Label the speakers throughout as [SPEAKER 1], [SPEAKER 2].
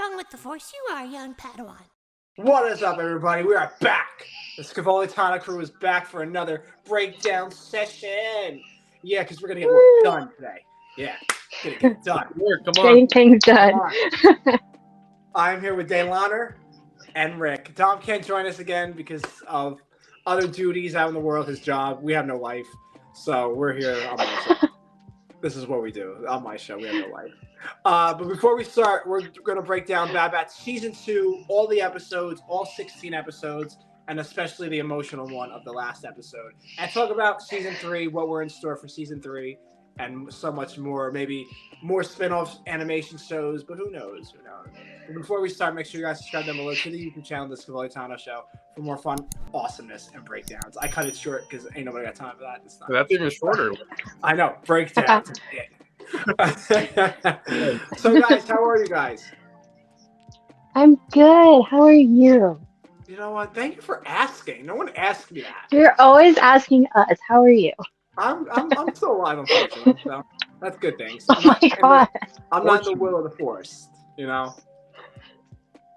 [SPEAKER 1] wrong with the Force? You are a young Padawan.
[SPEAKER 2] What is up, everybody? We are back. The Scevoli Tano crew is back for another breakdown session. Yeah, because we're going to get work done today. Yeah, going to get it done.
[SPEAKER 3] Come on.
[SPEAKER 4] Getting things done.
[SPEAKER 2] I'm here with Daylonner and Rick. Tom can't join us again because of other duties out in the world, his job. We have no life, so we're here on my show. This is what we do on my show. We have no life. But before we start, we're going to break down Bad Batch Season 2, all the episodes, all 16 episodes, and especially the emotional one of the last episode. And talk about Season 3, what we're in store for Season 3, and so much more. Maybe more spin-off animation shows, but who knows? Who knows? But before we start, make sure you guys subscribe down below to the YouTube channel, The Scevoli Tano Show, for more fun, awesomeness, and breakdowns. I cut it short because ain't nobody got time for that. It's not.
[SPEAKER 3] That's even shorter.
[SPEAKER 2] I know. Breakdowns. So, guys, how are you guys?
[SPEAKER 4] I'm good. How are you?
[SPEAKER 2] You know what? Thank you for asking. No one asked me that.
[SPEAKER 4] You're always asking us. How are you?
[SPEAKER 2] I'm still alive, unfortunately. So that's good things.
[SPEAKER 4] Oh my god.
[SPEAKER 2] I'm not in the will of the Force. You know,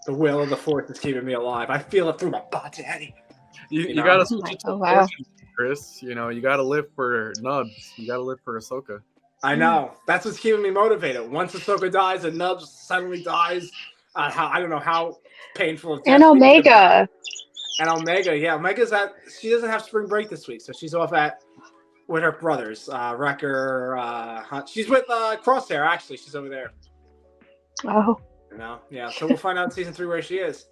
[SPEAKER 2] the will of the Force is keeping me alive. I feel it through my body.
[SPEAKER 3] You
[SPEAKER 2] know?
[SPEAKER 3] gotta switch it to
[SPEAKER 4] Oh, wow.
[SPEAKER 3] Chris. You know, you gotta live for Nubs. You gotta live for Ahsoka.
[SPEAKER 2] I know. That's what's keeping me motivated. Once Ahsoka dies and Nubs suddenly dies, I don't know how painful it's
[SPEAKER 4] And Omega.
[SPEAKER 2] And Omega, yeah. Omega's she doesn't have spring break this week, so she's off with her brothers, Wrecker, Hunt. She's with Crosshair, actually. She's over there.
[SPEAKER 4] Oh.
[SPEAKER 2] You know? Yeah, so we'll find out in Season 3 where she is.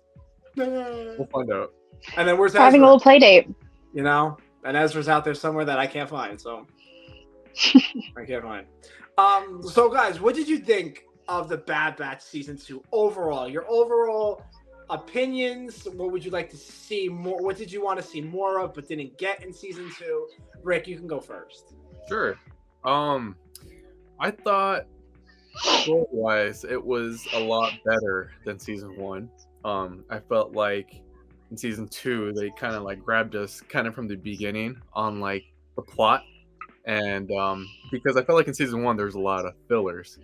[SPEAKER 3] We'll find out.
[SPEAKER 2] And then where's Ezra?
[SPEAKER 4] Having a little play date.
[SPEAKER 2] You know? And Ezra's out there somewhere that I can't find, so... I can't find. So guys, what did you think of the Bad Batch Season 2 overall? Your overall opinions. What would you like to see more? What did you want to see more of but didn't get in Season 2? Rick, you can go first.
[SPEAKER 3] Sure. I thought story-wise it was a lot better than Season 1. I felt like in Season 2 they kind of like grabbed us kind of from the beginning on like the plot. And because I felt like in Season 1 there's a lot of fillers,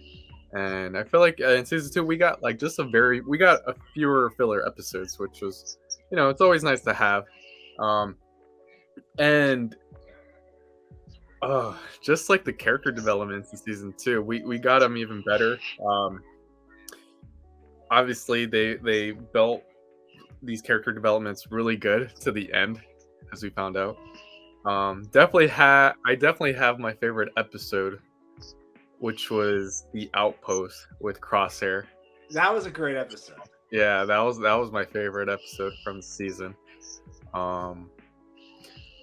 [SPEAKER 3] and I feel like in Season 2 we got like a fewer filler episodes, which was, you know, it's always nice to have. And just like the character developments in Season 2, we got them even better. Obviously they built these character developments really good to the end, as we found out. I definitely have my favorite episode, which was the Outpost with Crosshair.
[SPEAKER 2] That was a great episode.
[SPEAKER 3] Yeah, that was my favorite episode from the season.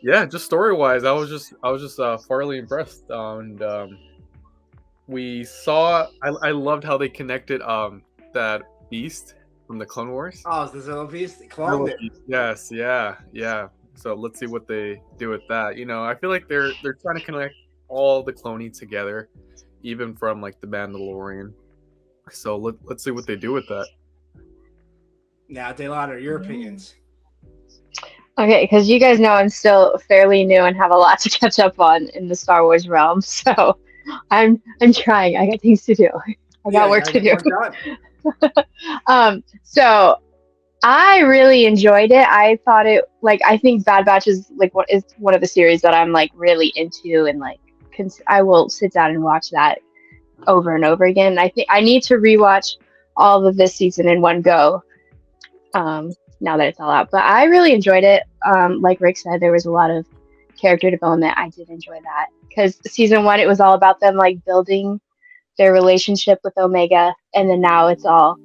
[SPEAKER 3] Yeah, just story wise, I was just thoroughly impressed. And I loved how they connected that beast from the Clone Wars.
[SPEAKER 2] Oh, the Zilla Beast cloned it.
[SPEAKER 3] Yes, yeah. So let's see what they do with that. You know, I feel like they're trying to connect all the cloning together, even from like the Mandalorian. So let's see what they do with that.
[SPEAKER 2] Now, Daylonner, your opinions.
[SPEAKER 4] Okay, because you guys know I'm still fairly new and have a lot to catch up on in the Star Wars realm. So I'm trying. I got things to do. I got work to do. So I really enjoyed it. I thought I think Bad Batch is one of the series that I'm like really into, and like I will sit down and watch that over and over again. I think I need to rewatch all of this season in one go. Now that it's all out, but I really enjoyed it. Like Rick said, there was a lot of character development. I did enjoy that because Season 1, it was all about them like building their relationship with Omega, and then now it's all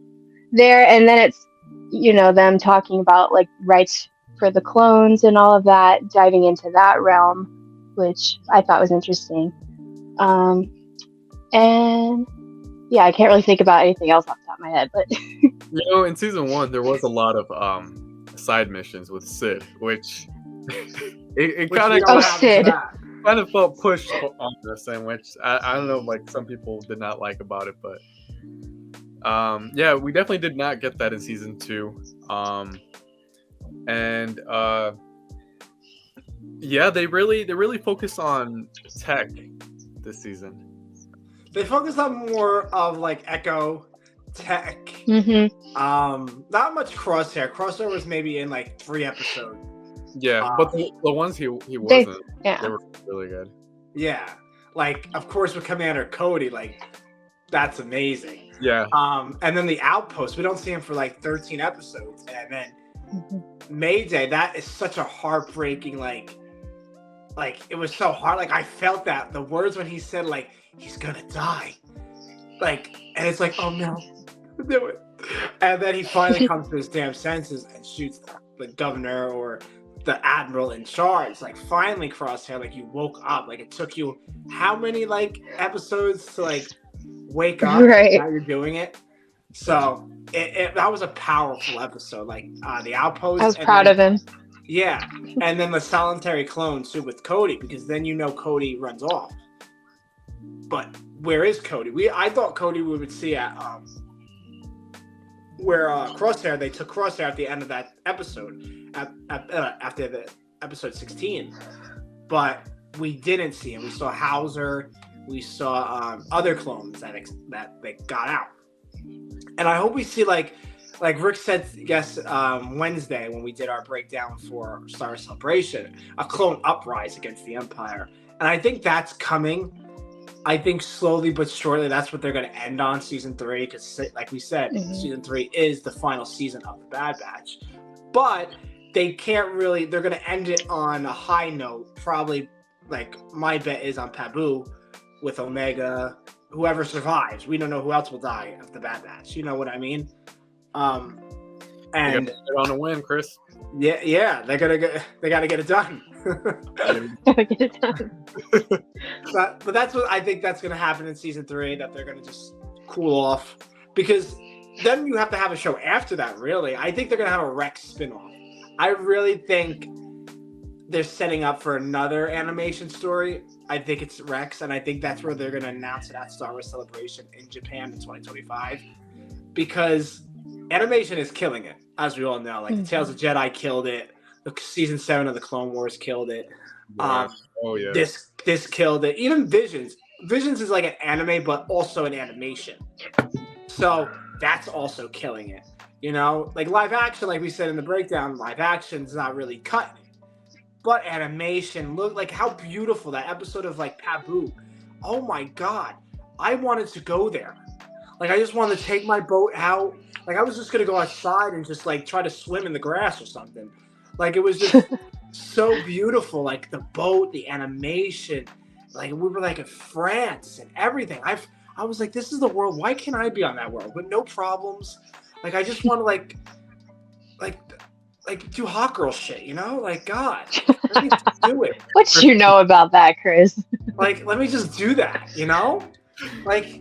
[SPEAKER 4] there, and then it's, you know, them talking about like rights for the clones and all of that, diving into that realm, which I thought was interesting. And yeah, I can't really think about anything else off the top of my head, but
[SPEAKER 3] you know, in Season 1 there was a lot of side missions with Sid, which it kind of felt pushed on this, and which I don't know, like some people did not like about it, but yeah, we definitely did not get that in Season 2. And yeah, they really focus on tech this season.
[SPEAKER 2] They focus on more of like Echo Tech.
[SPEAKER 4] Mm-hmm.
[SPEAKER 2] Not much Crosshair. Crosshair was maybe in like 3 episodes.
[SPEAKER 3] Yeah, but the ones he wasn't, they were really good.
[SPEAKER 2] Yeah, like of course with Commander Cody, like that's amazing.
[SPEAKER 3] Yeah.
[SPEAKER 2] And then the Outpost, we don't see him for like 13 episodes, and then Mayday, that is such a heartbreaking like it was so hard. Like I felt that the words when he said like he's gonna die, like, and it's like, oh no, do it. And then he finally comes to his damn senses and shoots the governor or the admiral in charge. Like finally, Crosshair, like you woke up. Like it took you how many like episodes to like wake up?
[SPEAKER 4] Right.
[SPEAKER 2] Now you're doing it. So that was a powerful episode. Like the Outpost.
[SPEAKER 4] I was proud of him.
[SPEAKER 2] Yeah, and then the solitary clone too with Cody, because then you know Cody runs off. But where is Cody? I thought Cody we would see at where Crosshair, they took Crosshair at the end of that episode after the episode 16, but we didn't see him. We saw Hauser, we saw other clones that they got out, and I hope we see like Rick said, yes, Wednesday when we did our breakdown for Star Wars Celebration, a clone uprise against the Empire, and I think that's coming. I think slowly but surely that's what they're going to end on season 3, because like we said, season 3 is the final season of the Bad Batch. But they can't really, they're going to end it on a high note. Probably, like, my bet is on Pabu with Omega, whoever survives. We don't know who else will die of the Bad Batch. You know what I mean? And
[SPEAKER 3] they're on a win, Chris.
[SPEAKER 2] Yeah, they got to get it done.
[SPEAKER 4] Get it done.
[SPEAKER 2] But that's what I think that's going to happen in season 3, that they're going to just cool off, because then you have to have a show after that. Really, I think they're going to have a Rex spinoff. I really think they're setting up for another animation story. I think it's Rex, and I think that's where they're going to announce it at Star Wars Celebration in Japan in 2025, because animation is killing it, as we all know. Like the Tales of Jedi killed it. Season 7 of the Clone Wars killed it.
[SPEAKER 3] Yeah.
[SPEAKER 2] This killed it. Even Visions. Visions is like an anime, but also an animation. So that's also killing it. You know, like live action, like we said in the breakdown, live action's not really cutting it. But animation, look like how beautiful that episode of like Pabu. Oh my God, I wanted to go there. Like I just wanted to take my boat out. Like I was just gonna go outside and just like try to swim in the grass or something. Like it was just so beautiful. Like the boat, the animation, like we were like in France and everything. I was like, this is the world. Why can't I be on that world? But no problems. Like I just want to like do hot girl shit, you know? Like God, let me just do it.
[SPEAKER 4] What you know about that, Chris?
[SPEAKER 2] Like let me just do that, you know? Like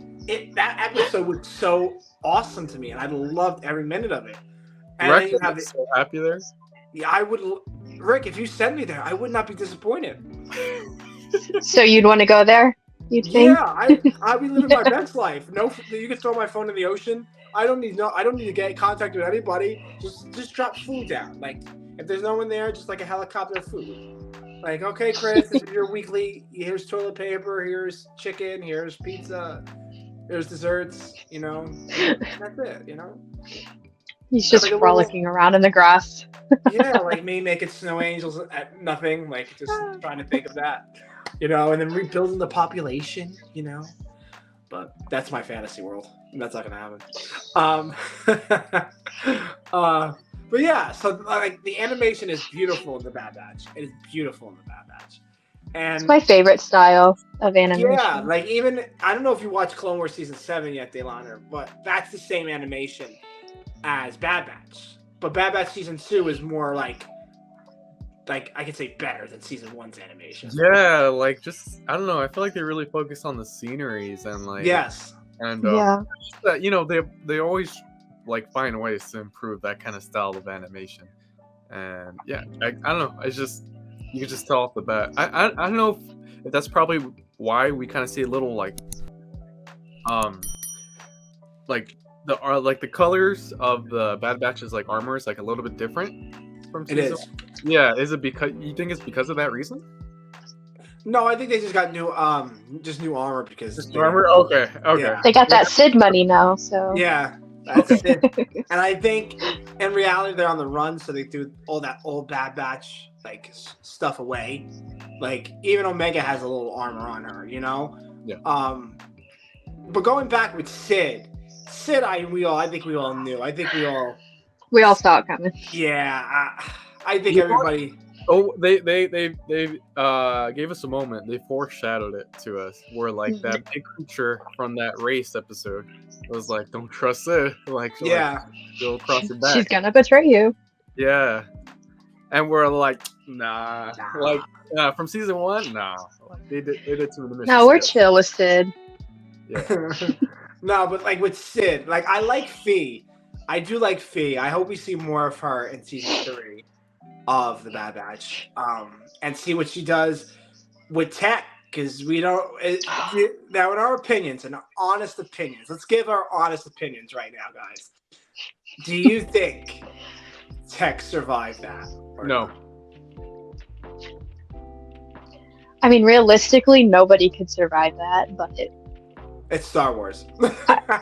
[SPEAKER 2] that episode was so awesome to me, and I loved every minute of it. And
[SPEAKER 3] Rex
[SPEAKER 2] then you have
[SPEAKER 3] so happy there.
[SPEAKER 2] Yeah, I would. Rick, if you send me there, I would not be disappointed.
[SPEAKER 4] So you'd want to go there? You think?
[SPEAKER 2] Yeah, I'd be living my best life. No, you can throw my phone in the ocean. I don't need to get in contact with anybody. Just drop food down. Like if there's no one there, just like a helicopter of food. Like okay, Chris, this is your weekly. Here's toilet paper. Here's chicken. Here's pizza. There's desserts. You know, that's it. You know.
[SPEAKER 4] He's just like frolicking around in the grass.
[SPEAKER 2] Yeah, like me making snow angels at nothing, like just trying to think of that, you know, and then rebuilding the population, you know. But that's my fantasy world. That's not gonna happen. But yeah, so like the animation is beautiful in the Bad Batch. It is beautiful in the Bad Batch, and
[SPEAKER 4] it's my favorite style of animation.
[SPEAKER 2] Yeah, like even I don't know if you watched Clone Wars season 7 yet, Dayliner, but that's the same animation as Bad Batch, but Bad Batch season 2 is more like I could say better than season 1's animation.
[SPEAKER 3] Yeah, like just I don't know. I feel like they really focus on the sceneries and like
[SPEAKER 2] yes,
[SPEAKER 3] and
[SPEAKER 4] yeah,
[SPEAKER 3] you know they always like find ways to improve that kind of style of animation. And yeah, I don't know. It's just you can just tell off the bat. I don't know if that's probably why we kind of see a little like the colors of the Bad Batch's like armor is like a little bit different from season.
[SPEAKER 2] It is.
[SPEAKER 3] Yeah, is it because you think it's because of that reason?
[SPEAKER 2] No, I think they just got new armor because
[SPEAKER 3] armor. Okay.
[SPEAKER 2] Yeah.
[SPEAKER 4] They got that Sid money now, so
[SPEAKER 2] Yeah, That's
[SPEAKER 3] Okay.
[SPEAKER 2] it. And I think in reality they're on the run, so they threw all that old Bad Batch like stuff away. Like even Omega has a little armor on her, you know.
[SPEAKER 3] Yeah.
[SPEAKER 2] But going back with Sid, I think we all knew. I think we all.
[SPEAKER 4] We all saw it coming.
[SPEAKER 2] Yeah, I think
[SPEAKER 3] You know what?
[SPEAKER 2] everybody.
[SPEAKER 3] Oh, they gave us a moment. They foreshadowed it to us. Where like that big creature from that race episode was like, "Don't trust it." Like,
[SPEAKER 2] Yeah.
[SPEAKER 3] go across your back.
[SPEAKER 4] She's gonna betray you.
[SPEAKER 3] Yeah, and we're like, nah.
[SPEAKER 2] Nah.
[SPEAKER 3] Like, from season 1, nah. Like, they did some of the missions.
[SPEAKER 4] No, we're
[SPEAKER 3] together.
[SPEAKER 4] chill with Sid.
[SPEAKER 3] Yeah.
[SPEAKER 2] No, but like with Sid, like I like Fee. I do like Fee. I hope we see more of her in season 3 of the Bad Batch, and see what she does with Tech. Because we don't now, in our opinions and honest opinions, let's give our honest opinions right now, guys. Do you think Tech survived that? Or
[SPEAKER 3] No.
[SPEAKER 4] I mean, realistically, nobody could survive that, but
[SPEAKER 2] It's Star Wars.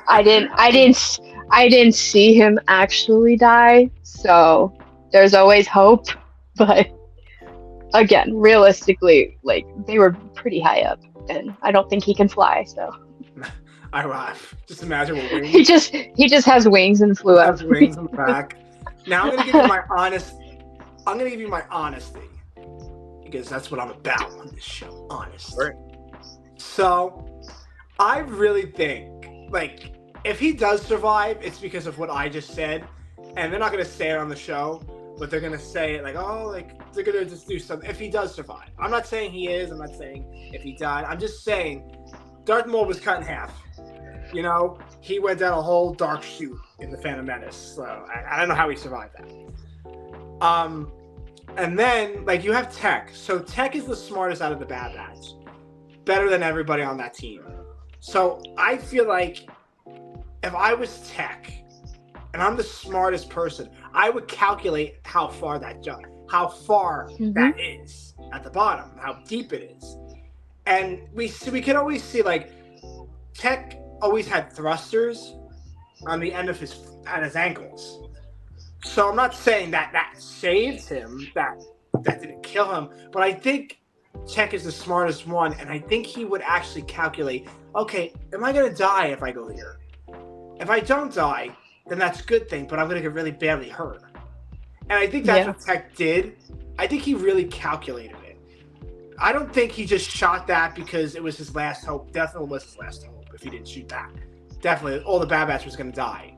[SPEAKER 4] I didn't see him actually die, so there's always hope. But again, realistically, like they were pretty high up, and I don't think he can fly. So
[SPEAKER 2] I laugh. Just imagine what wings.
[SPEAKER 4] he just has wings and flew up.
[SPEAKER 2] Has wings on the back. Now I'm gonna give you my honest. I'm gonna give you my honesty because that's what I'm about on this show. Honest.
[SPEAKER 3] Right.
[SPEAKER 2] So, I really think like if he does survive, it's because of what I just said, and they're not gonna say it on the show, but they're gonna say it like, oh, like they're gonna just do something. If he does survive, I'm not saying he is. I'm not saying if he died. I'm just saying Darth Maul was cut in half. You know, he went down a whole dark chute in the Phantom Menace. So I don't know how he survived that. And then like you have Tech. So Tech is the smartest out of the Bad Batch, better than everybody on that team. So I feel like if I was Tech and I'm the smartest person, I would calculate how far that jump, how far that is at the bottom, how deep it is. And we can always see like Tech always had thrusters on the end of his ankles. So I'm not saying that saved him, that didn't kill him, but I think Tech is the smartest one, and I think he would actually calculate, okay, am I going to die if I go here? If I don't die, then that's a good thing, but I'm going to get really badly hurt. And I think that's what Tech did. I think he really calculated it. I don't think he just shot that because it was his last hope. Definitely was his last hope if he didn't shoot that. Definitely, all the Bad Batch was going to die.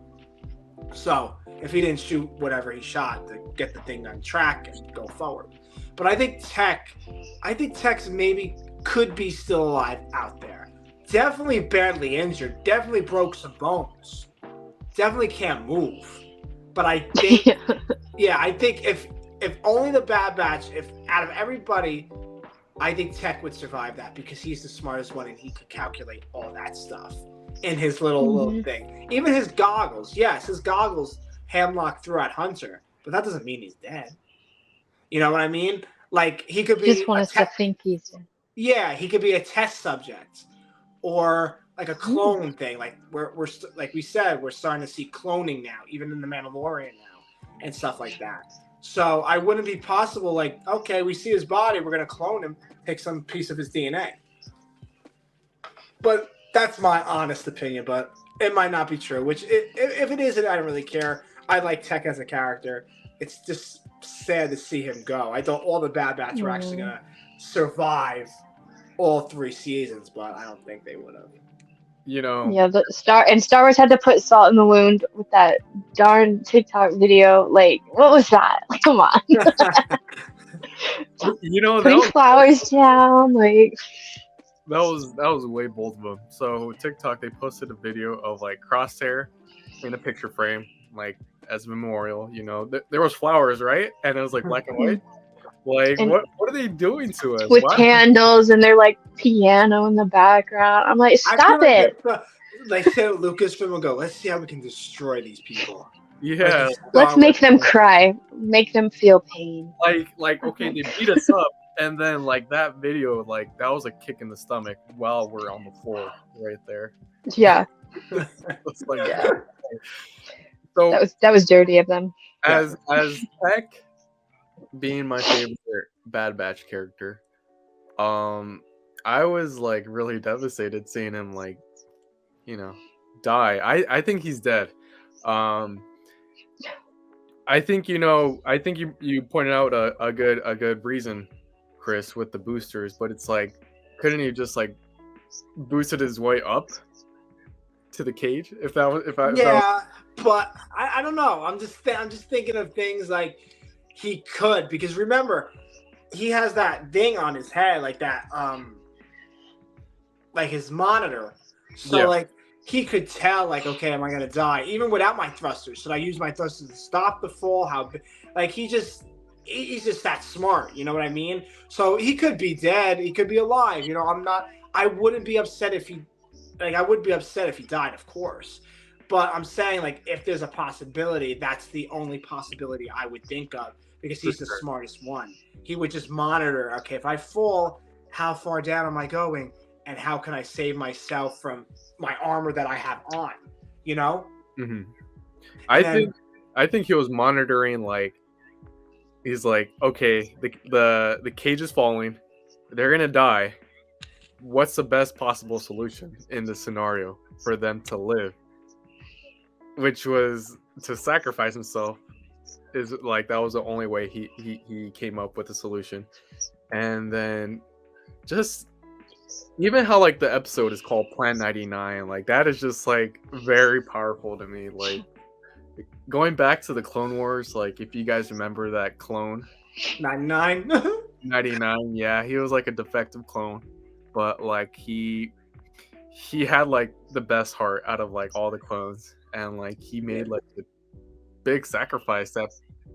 [SPEAKER 2] So, if he didn't shoot whatever he shot to get the thing on track and go forward. But I think Tech's maybe could be still alive out there. Definitely badly injured. Definitely broke some bones. Definitely can't move. But I think, I think if only the Bad Batch, if out of everybody, I think Tech would survive that because he's the smartest one and he could calculate all that stuff in his little thing. Even his goggles. Yes, his goggles hamlock throughout Hunter, but that doesn't mean he's dead. You know what I mean? Like he could be.
[SPEAKER 4] Just want us to think he's.
[SPEAKER 2] Yeah, he could be a test subject, or like a clone thing. Like we're like we said, we're starting to see cloning now, even in the Mandalorian now, and stuff like that. So I wouldn't be possible. Like, okay, we see his body, we're gonna clone him, take some piece of his DNA. But that's my honest opinion. But it might not be true. Which if it is, I don't really care. I like Tech as a character. It's just sad to see him go. I thought all the Bad Batch were actually gonna survive all 3 seasons, but I don't think they would have.
[SPEAKER 3] You know.
[SPEAKER 4] Yeah, Star Wars had to put salt in the wound with that darn TikTok video. Like, what was that? Like, come on.
[SPEAKER 3] You know,
[SPEAKER 4] putting flowers down, like.
[SPEAKER 3] That was way bold of them. So TikTok, they posted a video of like Crosshair in a picture frame, like as a memorial. You know, there was flowers, right? And it was like black and white. Like,
[SPEAKER 4] and
[SPEAKER 3] what are they doing to us?
[SPEAKER 4] With candles and they're like piano in the background. I'm like, stop it.
[SPEAKER 2] Like say Lucasfilm will go, let's see how we can destroy these people.
[SPEAKER 3] Yeah.
[SPEAKER 4] Let's make them cry. Make them feel pain.
[SPEAKER 3] Like okay, they beat us up. And then, like, that video, like, that was a kick in the stomach while we're on the floor right there.
[SPEAKER 4] Yeah.
[SPEAKER 3] It's like,
[SPEAKER 4] Yeah.
[SPEAKER 3] so
[SPEAKER 4] That was dirty of them.
[SPEAKER 3] as Tech being my favorite Bad Batch character, I was like really devastated seeing him like, die. I think he's dead. Um, I think you pointed out a good reason, Chris, with the boosters, but it's like, couldn't he just like boosted his way up to the cage? If that was
[SPEAKER 2] Yeah, but I don't know. I'm just thinking of things like he could, because remember, he has that thing on his head, like that like his monitor. So
[SPEAKER 3] Yeah.
[SPEAKER 2] like he could tell, like, okay, am I gonna die? Even without my thrusters, should I use my thrusters to stop the fall? Like he's just that smart, you know what I mean? So he could be dead, he could be alive. I wouldn't be upset if I would be upset if he died, of course. But I'm saying, like, if there's a possibility, that's the only possibility I would think of, because he's the smartest one. He would just monitor, okay, if I fall, how far down am I going? And how can I save myself from my armor that I have on? You know?
[SPEAKER 3] Mm-hmm. I think he was monitoring, like, he's like, okay, the cage is falling, they're gonna die. What's the best possible solution in this scenario for them to live? Which was to sacrifice himself. Is like, that was the only way he came up with a solution. And then just even how like the episode is called Plan 99, like that is just like very powerful to me. Like going back to the Clone Wars, like if you guys remember that clone
[SPEAKER 2] 99.
[SPEAKER 3] 99, yeah, he was like a defective clone, but like he had like the best heart out of like all the clones, and like he made like a big sacrifice that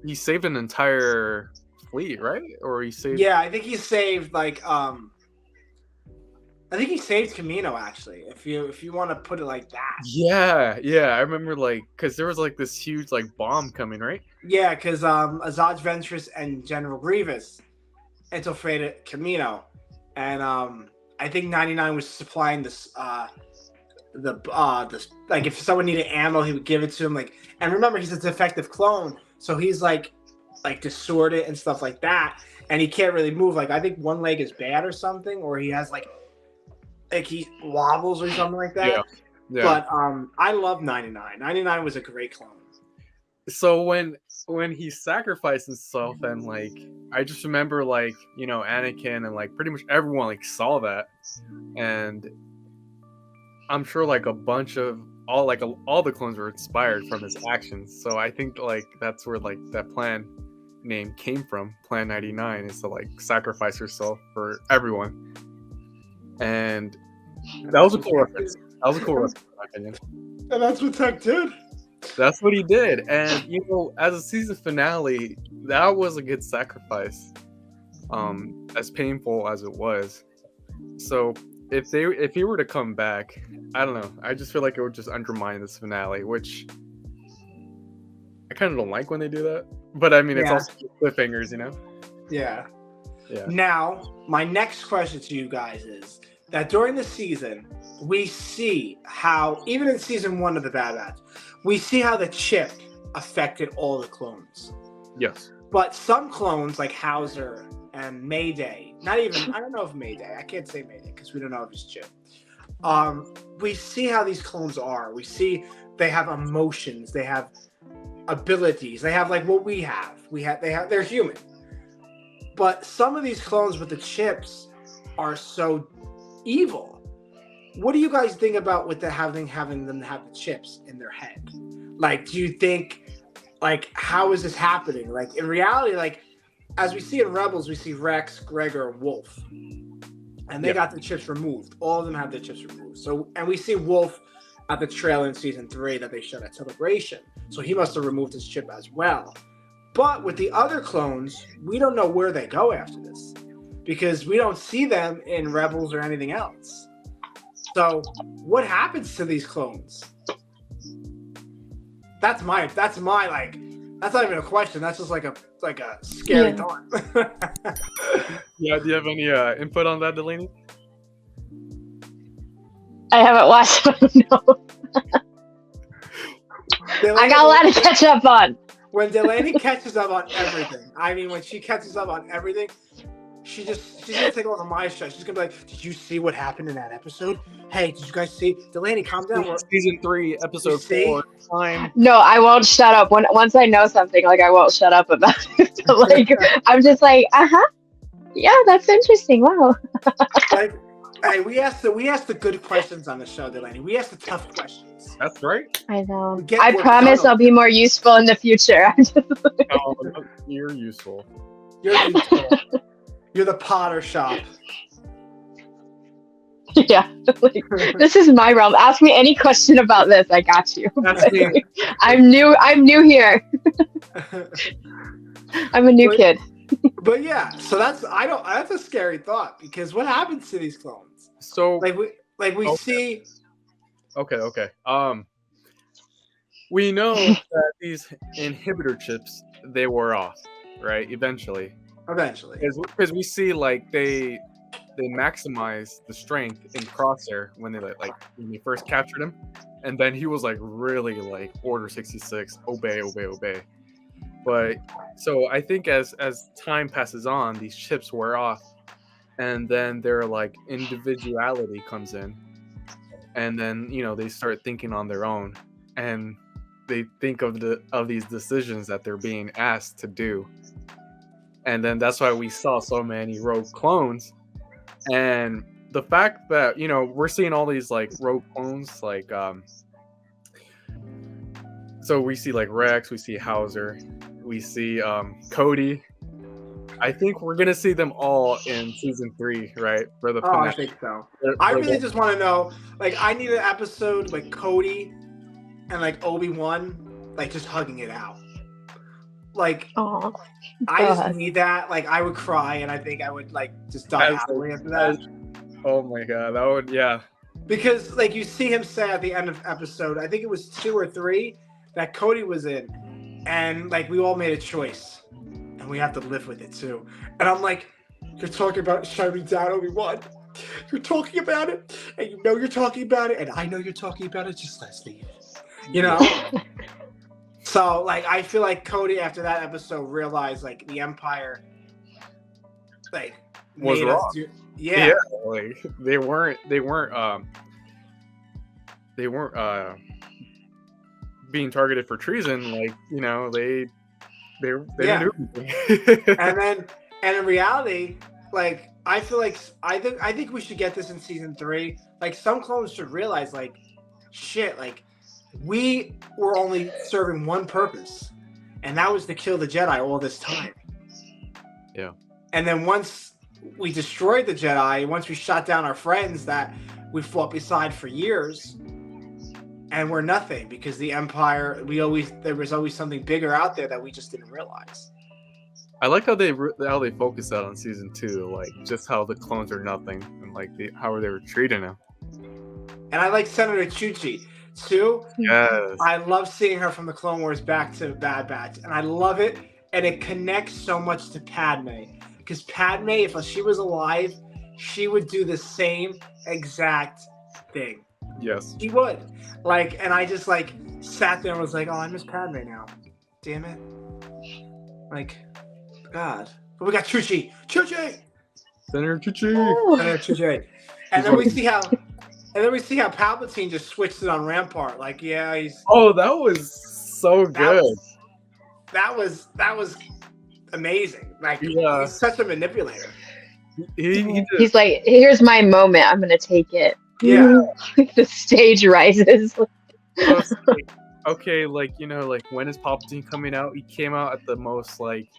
[SPEAKER 3] he saved an entire fleet, right? Or he saved
[SPEAKER 2] I think he saved like I think he saved Camino, actually, if you want to put it like that.
[SPEAKER 3] Yeah, I remember, like, because there was like this huge like bomb coming, right?
[SPEAKER 2] Yeah, because Azaj Ventress and General Grievous infiltrated Camino, and I think 99 was supplying this like, if someone needed ammo, he would give it to him. Like, and remember, he's a defective clone, so he's like distorted and stuff like that, and he can't really move. Like, I think one leg is bad or something, or he has like he wobbles or something like that. Yeah. But I love 99. 99 was a great clone.
[SPEAKER 3] So when he sacrificed himself, and like I just remember, like, Anakin and like pretty much everyone like saw that, and I'm sure like a bunch of all the clones were inspired from his actions. So I think like that's where like that plan name came from. Plan 99 is to like sacrifice yourself for everyone. And that was a cool reference. In my opinion.
[SPEAKER 2] And that's what Tech did.
[SPEAKER 3] That's what he did. And as a season finale, that was a good sacrifice. As painful as it was. So if he were to come back, I don't know. I just feel like it would just undermine this finale, which I kind of don't like when they do that. But I mean, it's also cliffhangers,
[SPEAKER 2] Yeah.
[SPEAKER 3] Yeah.
[SPEAKER 2] Now, my next question to you guys is that during the season, we see how, even in season 1 of the Bad Batch, we see how the chip affected all the clones.
[SPEAKER 3] Yes.
[SPEAKER 2] But some clones, like Hauser and Mayday, I don't know if Mayday, I can't say Mayday because we don't know if it's chip. We see how these clones are. We see they have emotions, they have abilities, they have like what we have. They're human. But some of these clones with the chips are so evil. What do you guys think about with having them have the chips in their head? Like, do you think, like, how is this happening? Like, in reality, like, as we see in Rebels, we see Rex, Gregor, and Wolf, and they got the chips removed. All of them have their chips removed. So, and we see Wolf at the trailer in season 3 that they showed at Celebration. So he must have removed his chip as well. But with the other clones, we don't know where they go after this, because we don't see them in Rebels or anything else. So what happens to these clones? That's my like, that's not even a question. That's just like a scary thought.
[SPEAKER 3] Yeah. Do you have any input on that, Delaney?
[SPEAKER 4] I haven't watched it. No. I got a lot to catch up on.
[SPEAKER 2] When Delaney catches up on everything, I mean, when she catches up on everything, she's gonna take over my show. She's gonna be like, "Did you see what happened in that episode? Hey, did you guys see Delaney? Calm down."
[SPEAKER 3] Season 3, episode 4. Time.
[SPEAKER 4] No, I won't shut up. Once I know something, like I won't shut up about it. So, like I'm just like, yeah, that's interesting. Wow.
[SPEAKER 2] Like, hey, we asked the good questions on the show, Delaney. We asked the tough questions.
[SPEAKER 3] That's right.
[SPEAKER 4] I know.
[SPEAKER 2] We get
[SPEAKER 4] I
[SPEAKER 2] more
[SPEAKER 4] promise
[SPEAKER 2] tunnel.
[SPEAKER 4] I'll be more useful in the future.
[SPEAKER 3] Oh, you're useful.
[SPEAKER 2] You're useful. You're the Potter shop.
[SPEAKER 4] Yeah. Like, this is my realm. Ask me any question about this. I got you.
[SPEAKER 3] That's me.
[SPEAKER 4] I'm new here. I'm a new kid.
[SPEAKER 2] But yeah, so that's a scary thought, because what happens to these clones?
[SPEAKER 3] So
[SPEAKER 2] we
[SPEAKER 3] Okay.
[SPEAKER 2] see.
[SPEAKER 3] Okay. We know that these inhibitor chips, they wore off, right? Eventually, because we see like they maximize the strength in Crosshair when they first captured him, and then he was like really like Order 66, obey. But so I think as time passes on, these chips wear off, and then their like individuality comes in, and then they start thinking on their own, and they think of these decisions that they're being asked to do, and then that's why we saw so many rogue clones, and the fact that we're seeing all these like rogue clones, like so we see like Rex, we see Hauser, we see Cody. I think we're gonna see them all in season 3, right? For the
[SPEAKER 2] I think so. I really just want to know. Like, I need an episode like Cody and like Obi-Wan, like just hugging it out. Like,
[SPEAKER 4] Aww.
[SPEAKER 2] I just need that. Like, I would cry, and I think I would like just die happily after that.
[SPEAKER 3] Oh my god, that would, yeah.
[SPEAKER 2] Because like you see him say at the end of episode, I think it was 2 or 3 that Cody was in, and like we all made a choice, and we have to live with it too. And I'm like, you're talking about shutting me down, Obi-Wan. You're talking about it, and you're talking about it, and I know you're talking about it. Just let's leave. So like I feel like Cody after that episode realized like the Empire like
[SPEAKER 3] Was
[SPEAKER 2] made
[SPEAKER 3] wrong.
[SPEAKER 2] us do. Yeah.
[SPEAKER 3] Like they weren't being targeted for treason. Like they knew everything.
[SPEAKER 2] and in reality, like I think we should get this in season 3. Like some clones should realize, like, shit, like we were only serving one purpose, and that was to kill the Jedi all this time.
[SPEAKER 3] Yeah. And
[SPEAKER 2] then once we destroyed the Jedi, once we shot down our friends that we fought beside for years, and we're nothing because the Empire, there was always something bigger out there that we just didn't realize.
[SPEAKER 3] I like how they focus that on season 2, like just how the clones are nothing, and like how they were treating him.
[SPEAKER 2] And I like Senator Chuchi too.
[SPEAKER 3] Yes.
[SPEAKER 2] I love seeing her from the Clone Wars back to Bad Batch, and I love it. And it connects so much to Padme, because Padme, if she was alive, she would do the same exact thing.
[SPEAKER 3] Yes.
[SPEAKER 2] She would. Like, and I just like sat there and was like, oh, I miss Padme now. Damn it. Like, God. But we got Chuchi.
[SPEAKER 3] Senator Chuchi.
[SPEAKER 2] And then we see how Palpatine just switched it on Rampart. Like, yeah, he's.
[SPEAKER 3] Oh, that was so good.
[SPEAKER 2] That was amazing. Like,
[SPEAKER 3] yeah.
[SPEAKER 2] He's such a manipulator.
[SPEAKER 4] He's like, here's my moment. I'm gonna take it.
[SPEAKER 2] Yeah.
[SPEAKER 4] The stage rises.
[SPEAKER 3] Okay, like when is Palpatine coming out? He came out at the most like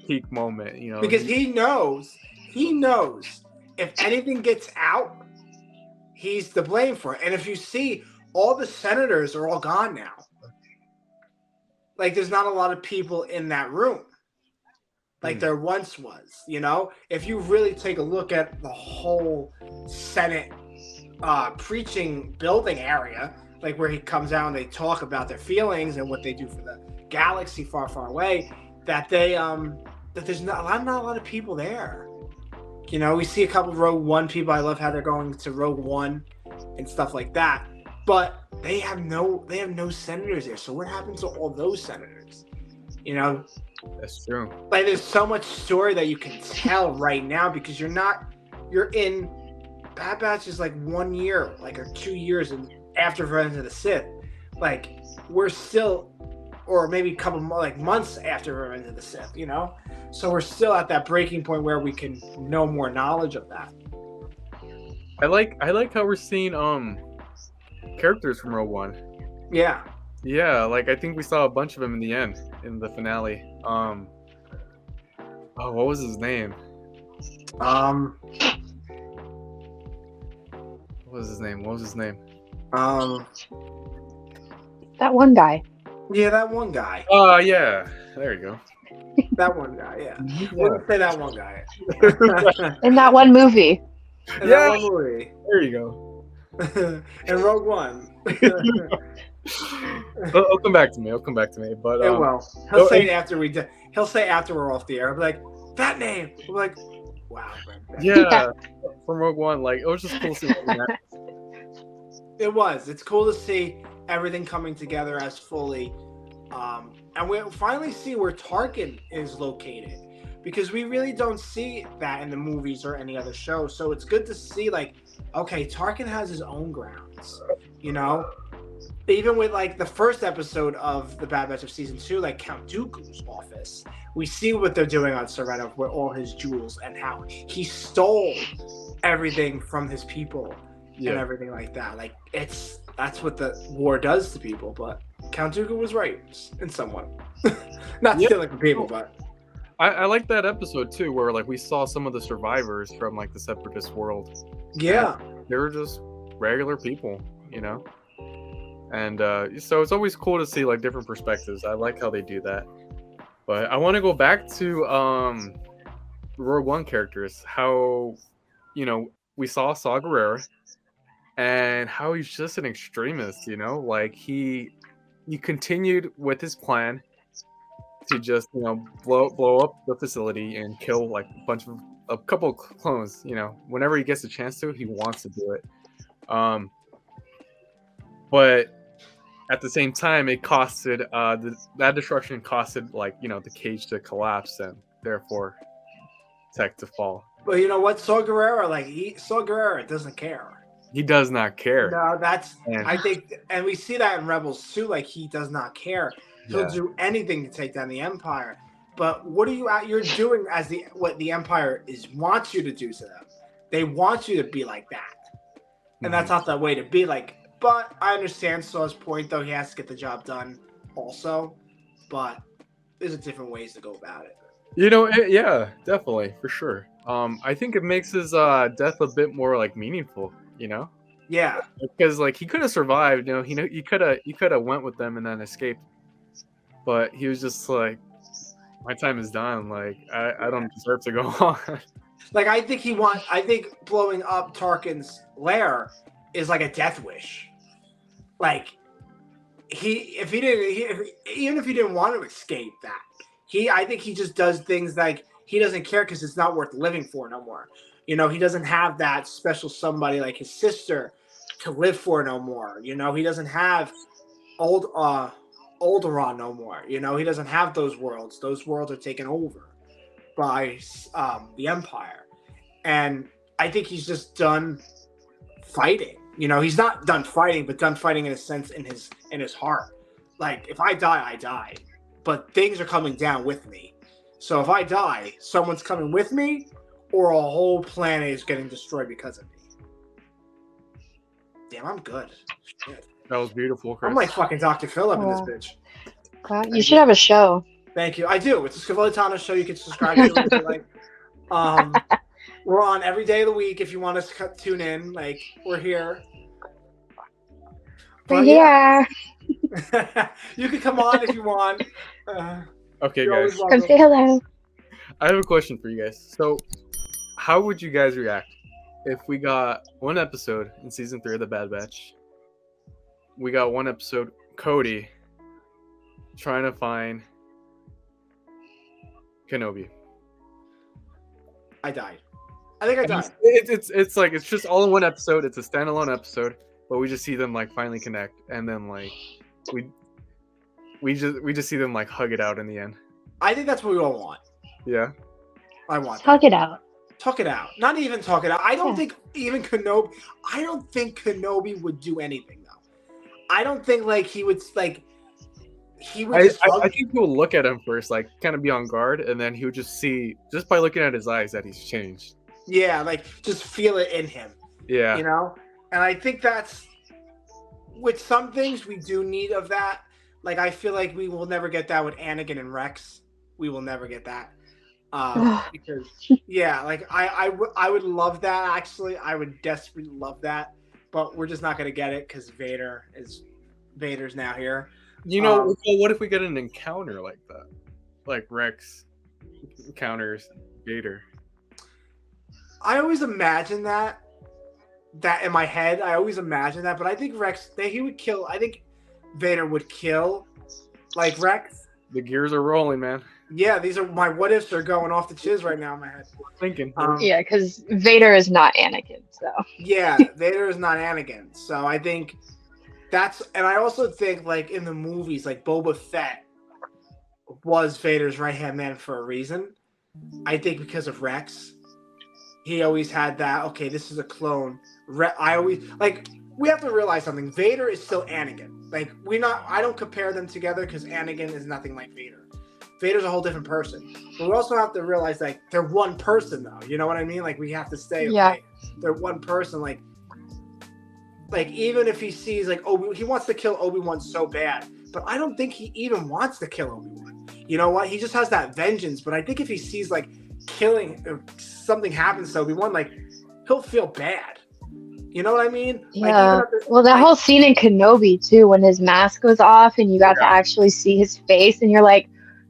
[SPEAKER 3] peak moment,
[SPEAKER 2] because he knows if anything gets out, he's to blame for it. And if you see, all the senators are all gone now. Like, there's not a lot of people in that room like there once was. If you really take a look at the whole Senate preaching building area, like where he comes out and they talk about their feelings and what they do for the galaxy far, far away, that there's not a lot of people there. We see a couple of Rogue One people. I love how they're going to Rogue One and stuff like that. but they have no senators there. So what happens to all those senators? You know,
[SPEAKER 3] That's true.
[SPEAKER 2] like there's so much story that you can tell right now because you're in Bad Batch is like 1 year, like or 2 years after Revenge of the Sith. Like we're still, or maybe a couple more like months after Revenge of the Sith, you know. So we're still at that breaking point where we can know more knowledge of that.
[SPEAKER 3] I like how we're seeing characters from Rogue One.
[SPEAKER 2] Yeah.
[SPEAKER 3] Yeah, like I think we saw a bunch of them in the end, in the finale. Oh, what was his name?
[SPEAKER 2] Um.
[SPEAKER 3] What was his name?
[SPEAKER 4] That one guy.
[SPEAKER 2] Yeah, that one guy.
[SPEAKER 3] Oh, yeah. There you go.
[SPEAKER 2] That one guy. Yeah.
[SPEAKER 3] Yeah.
[SPEAKER 2] Let's say that one guy.
[SPEAKER 4] In that one movie.
[SPEAKER 2] And
[SPEAKER 3] Yeah.
[SPEAKER 2] that one movie.
[SPEAKER 3] There you go.
[SPEAKER 2] And Rogue One.
[SPEAKER 3] It'll come back to me. But
[SPEAKER 2] It will. He'll say it after he'll say after we're off the air. I'll be like, that name. I'm like, wow.
[SPEAKER 3] yeah, from Rogue One, like it was just cool seeing that.
[SPEAKER 2] It was. It's cool to see everything coming together as fully. And we'll finally see where Tarkin is located. Because we really don't see that in the movies or any other show. So it's good to see, like, okay, Tarkin has his own grounds. You know? Even with, like, the first episode of The Bad Batch of Season 2, like, Count Dooku's office. We see what they're doing on Serenov with all his jewels and how he stole everything from his people and everything like that. Like, that's what the war does to people. But Count Dooku was right in somewhat. Not stealing from people, but...
[SPEAKER 3] I like that episode too, where like we saw some of the survivors from like the Separatist world.
[SPEAKER 2] Yeah,
[SPEAKER 3] they were just regular people, you know. And so it's always cool to see like different perspectives. I like how they do that. But I want to go back to Rogue One characters. How, you know, we saw Saw Gerrera, and how he's just an extremist. You know, like he continued with his plan to just, you know, blow up the facility and kill like a couple of clones. You know, whenever he gets a chance to, he wants to do it. But at the same time, it costed that destruction costed, like, you know, the cage to collapse and therefore Tech to fall.
[SPEAKER 2] But you know what, Saw Gerrera doesn't care.
[SPEAKER 3] He does not care.
[SPEAKER 2] No,
[SPEAKER 3] And
[SPEAKER 2] I think, and we see that in Rebels too. Like, he does not care. He'll do anything to take down the Empire. But what are you're doing as what the Empire wants you to do to them? They want you to be like that, and that's not the way to be. Like, but I understand Saw's point, though. He has to get the job done, also. But there's different ways to go about it.
[SPEAKER 3] You know, yeah, definitely, for sure. I think it makes his death a bit more like meaningful. You know.
[SPEAKER 2] Yeah.
[SPEAKER 3] Because like he could have survived. You know, he could have went with them and then escaped. But he was just like, my time is done. Like, I don't deserve to go on.
[SPEAKER 2] Like, I think blowing up Tarkin's lair is like a death wish. Like, even if he didn't want to escape that, I think he just does things like he doesn't care because it's not worth living for no more. You know, he doesn't have that special somebody like his sister to live for no more. You know, he doesn't have Alderaan no more. You know, he doesn't have those worlds. Those worlds are taken over by the Empire. And I think he's just done fighting. You know, he's not done fighting, but done fighting in a sense in his heart. Like, if I die, I die. But things are coming down with me. So if I die, someone's coming with me, or a whole planet is getting destroyed because of me. Damn, I'm good. Shit.
[SPEAKER 3] That was beautiful, Chris.
[SPEAKER 2] I'm like fucking Dr. Phil up in this bitch.
[SPEAKER 4] Wow, you should have a show.
[SPEAKER 2] Thank you. I do. It's a Scevoli Tano show. You can subscribe to it. Like, we're on every day of the week. If you want us to tune in, like, we're here. But,
[SPEAKER 4] yeah.
[SPEAKER 2] You can come on if you want.
[SPEAKER 3] Okay, guys.
[SPEAKER 4] Come say hello.
[SPEAKER 3] I have a question for you guys. So, how would you guys react if we got one episode in season 3 of The Bad Batch? We got one episode, Cody trying to find Kenobi.
[SPEAKER 2] I died. I think I died.
[SPEAKER 3] It's like it's just all in one episode. It's a standalone episode. but we just see them like finally connect, and then like we just see them like hug it out in the end.
[SPEAKER 2] I think that's what we all want.
[SPEAKER 3] Yeah.
[SPEAKER 2] I want
[SPEAKER 4] Talk
[SPEAKER 2] that.
[SPEAKER 4] it out.
[SPEAKER 2] Talk it out. Not even talk it out. I don't
[SPEAKER 4] Yeah.
[SPEAKER 2] think even Kenobi. I don't think Kenobi would do anything though. I don't think like he would like. He would just.
[SPEAKER 3] I think he will look at him first, like kind of be on guard, and then he would just see, just by looking at his eyes, that he's changed.
[SPEAKER 2] Yeah, like just feel it in him.
[SPEAKER 3] Yeah.
[SPEAKER 2] You know, and I think that's with some things we do need of that. Like I feel like we will never get that with Anakin and Rex. We will never get that. Because yeah, like I would love that actually. I would desperately love that, but we're just not gonna get it because Vader's now here.
[SPEAKER 3] You know, what if we get an encounter like that, like Rex encounters Vader?
[SPEAKER 2] I always imagine that in my head. I always imagine that, but I think he would kill. I think Vader would kill like Rex.
[SPEAKER 3] The gears are rolling, man.
[SPEAKER 2] Yeah, these are my what ifs are going off the chiz right now in my head.
[SPEAKER 3] Thinking.
[SPEAKER 4] Yeah, because Vader is not Anakin, so.
[SPEAKER 2] Yeah, Vader is not Anakin. So I think that's, and I also think like in the movies, like Boba Fett was Vader's right hand man for a reason. I think because of Rex, he always had that. Okay, this is a clone. I always like. We have to realize something. Vader is still Anakin. Like I don't compare them together because Anakin is nothing like Vader. Vader's a whole different person. But we also have to realize like they're one person though. You know what I mean? Like we have to stay.
[SPEAKER 4] Yeah.
[SPEAKER 2] Okay, they're one person. Like even if he sees like he wants to kill Obi-Wan so bad, but I don't think he even wants to kill Obi-Wan. You know what? He just has that vengeance. But I think if he sees like killing, if something happens to Obi-Wan, like he'll feel bad. You know what I mean?
[SPEAKER 4] Yeah. Well, that whole scene in Kenobi too, when his mask goes off and you got to actually see his face, and you're like,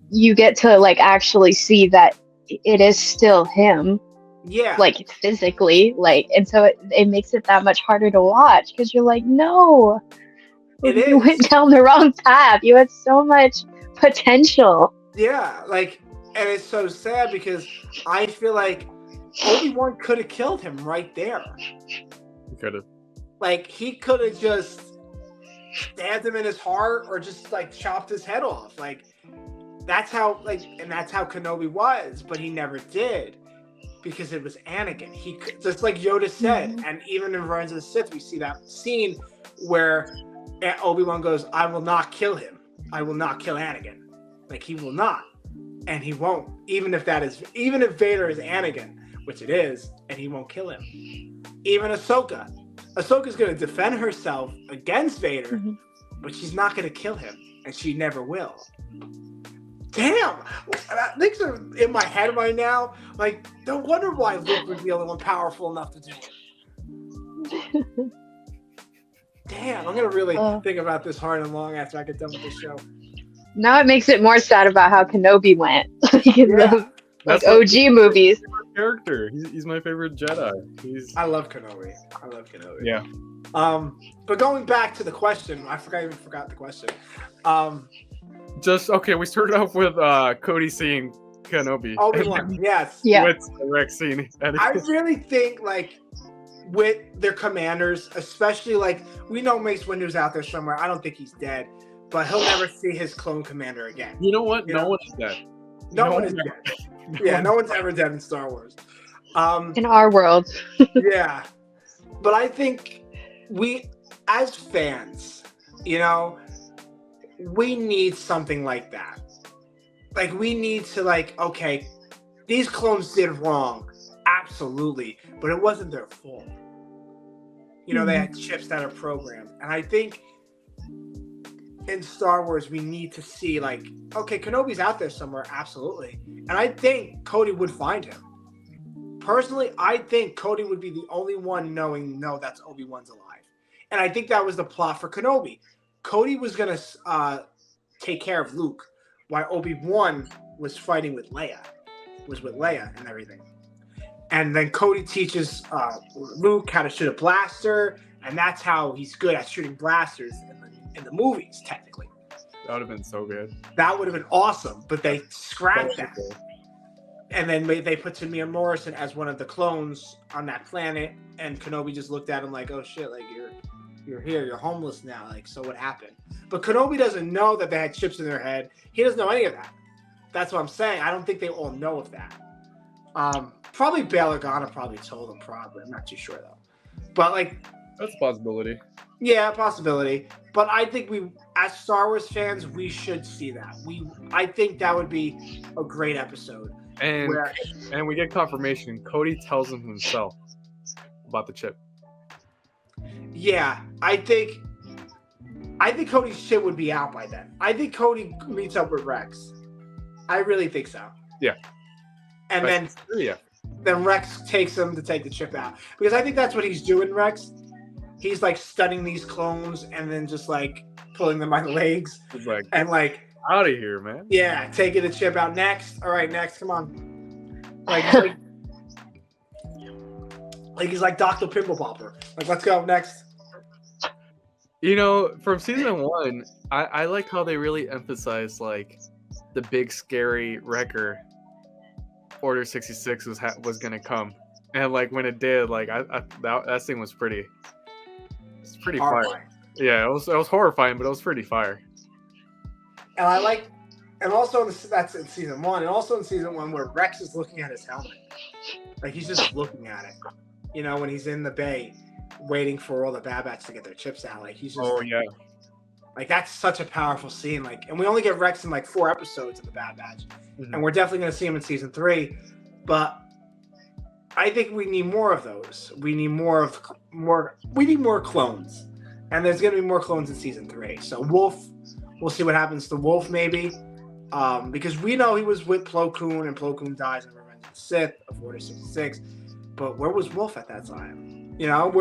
[SPEAKER 4] you get to like actually see that it is still him.
[SPEAKER 2] Yeah.
[SPEAKER 4] Like physically, like, and so it makes it that much harder to watch because you're like, no, you went down the wrong path. You had so much potential.
[SPEAKER 2] Yeah, like, and it's so sad because I feel like Obi-Wan could have killed him right there.
[SPEAKER 3] He could have.
[SPEAKER 2] Like, he could have just stabbed him in his heart or just, like, chopped his head off. Like, that's how, like, and that's how Kenobi was, but he never did because it was Anakin. He just like Yoda said, and even in Revenge of the Sith, we see that scene where Obi-Wan goes, I will not kill him. I will not kill Anakin. Like, he will not. And he won't. Even if Vader is Anakin, which it is, and he won't kill him. Even Ahsoka. Ahsoka's going to defend herself against Vader, but she's not going to kill him, and she never will. Damn! Things are in my head right now. Like, no wonder why Luke was the only one powerful enough to do it. Damn, I'm going to really think about this hard and long after I get done with this show.
[SPEAKER 4] Now it makes it more sad about how Kenobi went. Like OG movies.
[SPEAKER 3] Character. He's my favorite Jedi.
[SPEAKER 2] I love Kenobi.
[SPEAKER 3] Yeah.
[SPEAKER 2] But going back to the question, I even forgot the question.
[SPEAKER 3] We started off with Cody seeing Kenobi.
[SPEAKER 2] Obi-Wan, yes.
[SPEAKER 4] Yeah.
[SPEAKER 3] With Rex seeing Anakin.
[SPEAKER 2] I really think like with their commanders, especially like we know Mace Windu's out there somewhere. I don't think he's dead, but he'll never see his clone commander again.
[SPEAKER 3] You know what? No one is dead.
[SPEAKER 2] No one is dead. Yeah, no one's ever dead in Star Wars.
[SPEAKER 4] In our world.
[SPEAKER 2] Yeah. But I think we, as fans, you know, we need something like that. Like, we need to, like, okay, these clones did wrong. Absolutely. But it wasn't their fault. You know, they had chips that are programmed. And I think in Star Wars, we need to see, like, okay, Kenobi's out there somewhere. Absolutely. And I think Cody would find him. Personally, I think Cody would be the only one knowing, no, that's Obi-Wan's alive. And I think that was the plot for Kenobi. Cody was going to take care of Luke while Obi-Wan was fighting with Leia. Was with Leia and everything. And then Cody teaches Luke how to shoot a blaster, and that's how he's good at shooting blasters in the movies, technically.
[SPEAKER 3] That would have been so good.
[SPEAKER 2] That would have been awesome, but they scrapped that. And then they put Tamir Morrison as one of the clones on that planet, and Kenobi just looked at him like, oh shit, like you're here, you're homeless now. Like, so what happened? But Kenobi doesn't know that they had chips in their head. He doesn't know any of that. That's what I'm saying. I don't think they all know of that. Probably Bail Organa probably told him. Probably, I'm not too sure though. But like,
[SPEAKER 3] That's a possibility.
[SPEAKER 2] yeah, possibility. But I think we, as Star Wars fans, we should see that. I think that would be a great episode.
[SPEAKER 3] And
[SPEAKER 2] Where,
[SPEAKER 3] and we get confirmation. Cody tells him himself about the chip.
[SPEAKER 2] yeah, I think Cody's shit would be out by then. I think Cody meets up with Rex. I really think so.
[SPEAKER 3] Yeah.
[SPEAKER 2] And then Rex takes him to take the chip out. Because I think that's what he's doing, Rex. He's like studying these clones and then just like pulling them by the legs.
[SPEAKER 3] He's like,
[SPEAKER 2] And like,
[SPEAKER 3] out of here, man.
[SPEAKER 2] yeah, taking the chip out next. All right, next, come on. Like he's like Dr. Pimple Popper. Like, let's go, next.
[SPEAKER 3] You know, from season 1, I like how they really emphasized like the big scary wrecker. Order 66 was gonna come, and like when it did, like that thing was pretty. It's pretty fire. Yeah, it was horrifying, but it was pretty fire.
[SPEAKER 2] And I like, and also that's in season 1, and also in season 1 where Rex is looking at his helmet, like he's just looking at it. You know, when he's in the bay, waiting for all the Bad Batch to get their chips out, like he's just.
[SPEAKER 3] Oh yeah.
[SPEAKER 2] Like that's such a powerful scene. Like, and we only get Rex in like 4 episodes of the Bad Batch, and we're definitely going to see him in season 3. But I think we need more of those. We need more. We need more clones, and there's going to be more clones in season 3. So Wolf, we'll see what happens to Wolf maybe, because we know he was with Plo Koon, and Plo Koon dies in Revenge of the Sith of Order 66. But where was Wolf at that time? You know,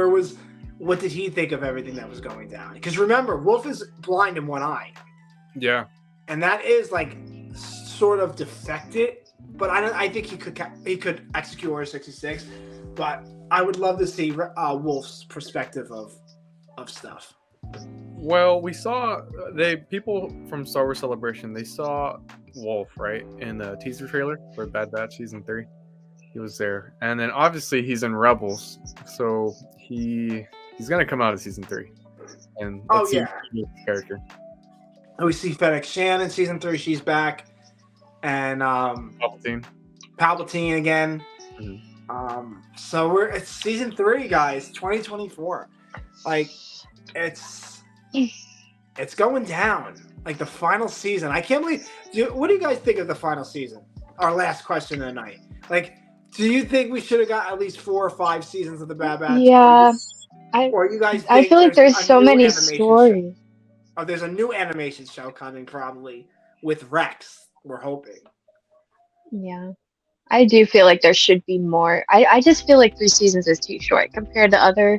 [SPEAKER 2] what did he think of everything that was going down? Because remember, Wolf is blind in one eye.
[SPEAKER 3] Yeah.
[SPEAKER 2] And that is like sort of defected, but I think he could execute Order 66. But I would love to see Wolf's perspective of stuff.
[SPEAKER 3] Well, we saw people from Star Wars Celebration. They saw Wolf right in the teaser trailer for Bad Batch season 3. He was there, and then obviously he's in Rebels, so he's gonna come out in season 3. And character.
[SPEAKER 2] And we see Fennec Shan in season 3. She's back, and Palpatine again. Mm-hmm. So it's season 3, guys, 2024. Like it's going down. Like the final season. I can't believe. What do you guys think of the final season? Our last question of the night. Like, do you think we should have got at least 4 or 5 seasons of the Bad Batch?
[SPEAKER 4] Yeah.
[SPEAKER 2] Or you guys?
[SPEAKER 4] I feel like there's so many stories.
[SPEAKER 2] Oh, there's a new animation show coming probably with Rex. We're hoping.
[SPEAKER 4] Yeah. I do feel like there should be more. I just feel like 3 seasons is too short compared to other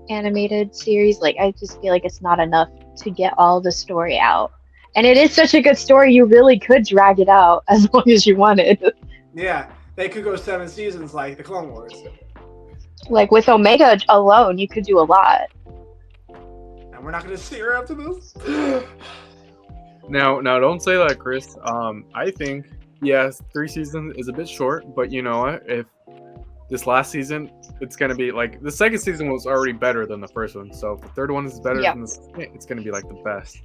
[SPEAKER 4] animated series. Like, I just feel like it's not enough to get all the story out. And it is such a good story, you really could drag it out as long as you wanted.
[SPEAKER 2] Yeah, they could go 7 seasons like the Clone Wars.
[SPEAKER 4] Like, with Omega alone, you could do a lot.
[SPEAKER 2] And we're not going to see her after this?
[SPEAKER 3] Now, don't say that, Chris. I think, yes, 3 seasons is a bit short, but you know what? If this last season, it's going to be like, the second season was already better than the first one, so if the third one is better than the second, it's going to be like the best.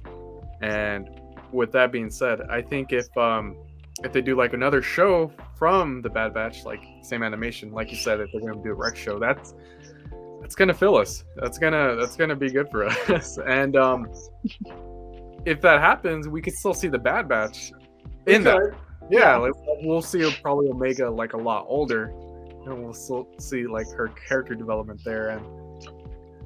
[SPEAKER 3] And with that being said, I think if they do like another show from the Bad Batch, like same animation, like you said, if they're gonna do a Rex show, that's gonna fill us. That's gonna be good for us. And if that happens, we could still see the Bad Batch in that. Yeah, like, we'll see probably Omega like a lot older, and we'll still see like her character development there. And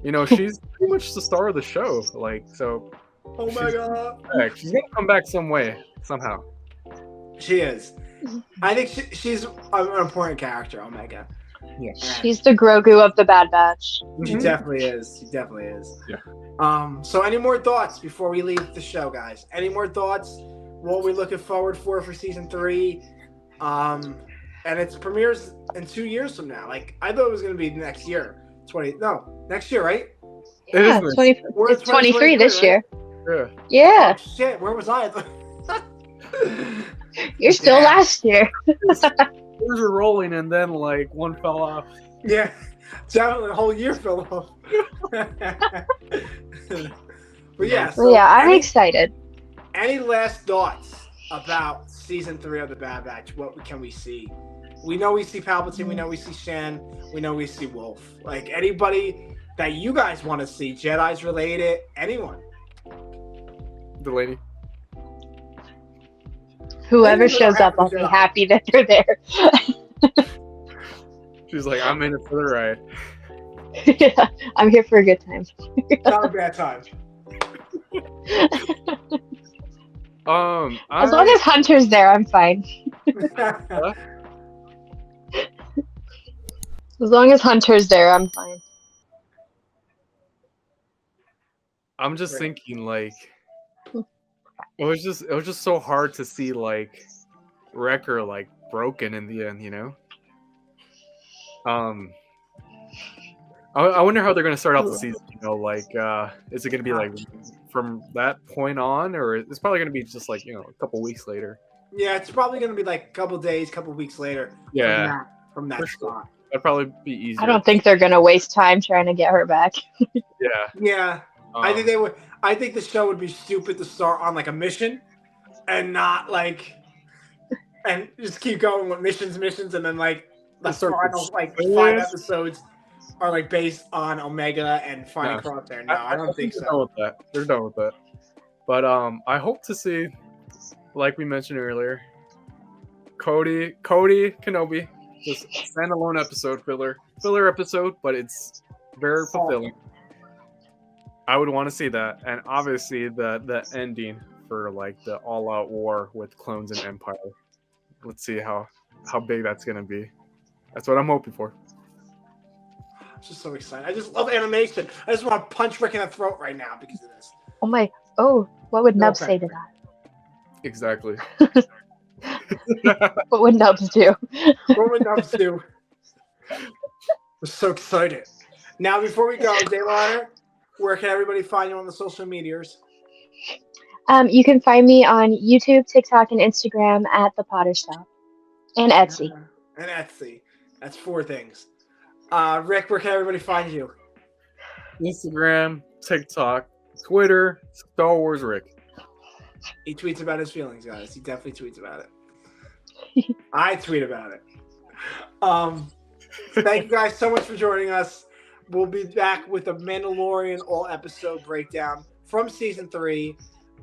[SPEAKER 3] you know, she's pretty much the star of the show. Like, so.
[SPEAKER 2] Oh my god!
[SPEAKER 3] She's gonna come back some way, somehow.
[SPEAKER 2] She is. I think she's an important character, Omega.
[SPEAKER 3] Yeah.
[SPEAKER 4] She's the Grogu of the Bad Batch.
[SPEAKER 2] She definitely is. She definitely is.
[SPEAKER 3] Yeah.
[SPEAKER 2] So any more thoughts before we leave the show, guys? Any more thoughts? What we're looking forward for season 3? And it premieres in 2 years from now. Like, I thought it was gonna be next year. Next year, right?
[SPEAKER 4] Yeah, it's 23 this year. Yeah.
[SPEAKER 2] Oh, shit, where was I?
[SPEAKER 4] You're still last year.
[SPEAKER 3] Those were rolling, and then like one fell off.
[SPEAKER 2] Yeah, Definitely a whole year, Philip. But yeah,
[SPEAKER 4] Well,
[SPEAKER 2] so
[SPEAKER 4] yeah, I'm excited.
[SPEAKER 2] any last thoughts about season 3 of the Bad Batch? What can we see? We know we see Palpatine. We know we see Shan. We know we see Wolf. Like anybody that you guys want to see, Jedi's related, anyone.
[SPEAKER 3] The lady.
[SPEAKER 4] Whoever
[SPEAKER 2] Maybe we don't
[SPEAKER 4] shows
[SPEAKER 2] have
[SPEAKER 4] up,
[SPEAKER 2] a
[SPEAKER 4] I'll be
[SPEAKER 2] Jedi.
[SPEAKER 4] happy that they're there.
[SPEAKER 3] She's like, I'm in it for the ride.
[SPEAKER 4] Yeah, I'm here for a good time.
[SPEAKER 2] Not a bad time.
[SPEAKER 4] As long as Hunter's there, I'm fine. As long as Hunter's there, I'm fine.
[SPEAKER 3] I'm just
[SPEAKER 2] Right.
[SPEAKER 3] thinking like it was just so hard to see like Wrecker like broken in the end, you know. I wonder how they're gonna start off the season. You know, like is it gonna be like from that point on, or it's probably gonna be just like a couple weeks later?
[SPEAKER 2] Yeah, it's probably going to be like a couple days, couple weeks later.
[SPEAKER 3] Yeah,
[SPEAKER 2] from that
[SPEAKER 3] for
[SPEAKER 2] spot.
[SPEAKER 3] sure. That'd probably be easier.
[SPEAKER 4] I don't think they're gonna waste time trying to get her back.
[SPEAKER 3] Yeah.
[SPEAKER 2] Yeah, I think they would. I think the show would be stupid to start on like a mission, and not like, and just keep going with missions, and then like the
[SPEAKER 3] Start
[SPEAKER 2] final
[SPEAKER 3] with
[SPEAKER 2] like
[SPEAKER 3] this.
[SPEAKER 2] 5 episodes are like based on Omega and finding
[SPEAKER 3] No.
[SPEAKER 2] Crosshair. No, I don't think
[SPEAKER 3] they're
[SPEAKER 2] so.
[SPEAKER 3] done with that. They're done with that. But I hope to see, like we mentioned earlier, Cody Kenobi, just standalone episode, filler episode, but it's very fulfilling. I would want to see that, and obviously the ending for like the all-out war with clones and Empire. Let's see how big that's gonna be. That's what I'm hoping for.
[SPEAKER 2] I'm just so excited. I just love animation. I just want to punch Rick in the throat right now because of this.
[SPEAKER 4] What would
[SPEAKER 2] No
[SPEAKER 4] Nubs say to
[SPEAKER 2] offense.
[SPEAKER 4] that?
[SPEAKER 3] Exactly.
[SPEAKER 4] What would Nubs do?
[SPEAKER 2] What would Nubs do? I'm so excited. Now, before we go, Daylana, where can everybody find you on the social medias?
[SPEAKER 4] You can find me on YouTube, TikTok, and Instagram at The Potter Shop. And Etsy.
[SPEAKER 2] And Etsy. That's 4 things. Rick, where can everybody find you?
[SPEAKER 3] Instagram, TikTok, Twitter, Star Wars Rick.
[SPEAKER 2] He tweets about his feelings, guys. He definitely tweets about it. I tweet about it. Thank you guys so much for joining us. We'll be back with a Mandalorian all-episode breakdown from Season 3.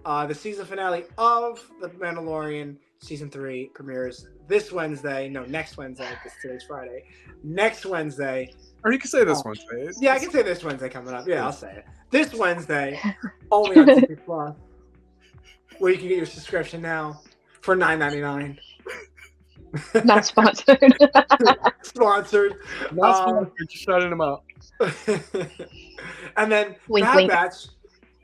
[SPEAKER 2] The season finale of The Mandalorian Season 3 premieres this Wednesday. No, next Wednesday, because today's Friday. Next Wednesday.
[SPEAKER 3] Or you can say this Wednesday.
[SPEAKER 2] Yeah, I can say this Wednesday coming up. Yeah, I'll say it. This Wednesday, only on Disney Plus, where you can get your subscription now for $9.99.
[SPEAKER 4] Not sponsored.
[SPEAKER 2] Sponsored.
[SPEAKER 3] Not sponsored, just shouting them out.
[SPEAKER 2] And then
[SPEAKER 4] Wink,
[SPEAKER 2] Bad
[SPEAKER 4] wink.
[SPEAKER 2] Batch,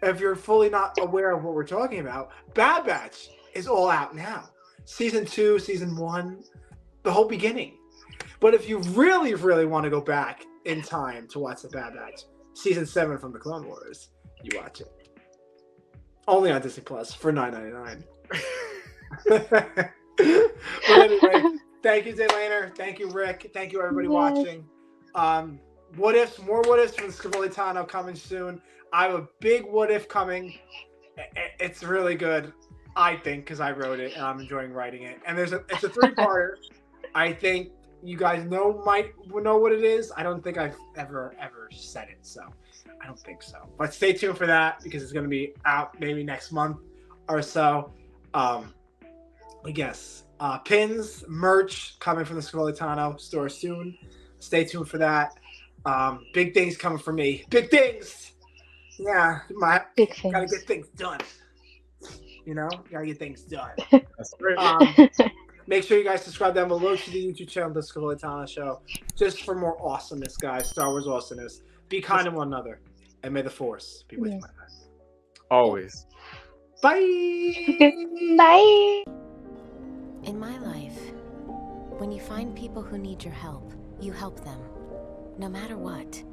[SPEAKER 2] if you're fully not aware of what we're talking about, Bad Batch is all out now. Season 2, Season 1, the whole beginning. But if you really, really want to go back in time to watch the Bad Batch, Season 7 from the Clone Wars, you watch it. Only on Disney Plus for $9.99. But anyway, thank you, Daylana. Thank you, Rick. Thank you, everybody watching. What ifs, more what ifs from Scevoli Tano coming soon. I have a big what if coming. It's really good, I think, because I wrote it and I'm enjoying writing it. And it's a 3-parter. I think you guys might know what it is. I don't think I've ever said it, so I don't think so. But stay tuned for that because it's going to be out maybe next month or so. I guess pins, merch coming from the Scevoli Tano store soon. Stay tuned for that. Big things coming for me. Big things. Yeah,
[SPEAKER 4] Big things.
[SPEAKER 2] gotta get things done. Gotta get things done.
[SPEAKER 3] That's great.
[SPEAKER 2] Make sure you guys subscribe down below to the YouTube channel, The Scevoli Tano Show, just for more awesomeness, guys. Star Wars awesomeness. Be kind to one another, and may the Force be with you, my friends.
[SPEAKER 3] Always.
[SPEAKER 2] Bye.
[SPEAKER 4] Bye.
[SPEAKER 1] In my life, when you find people who need your help, you help them, no matter what.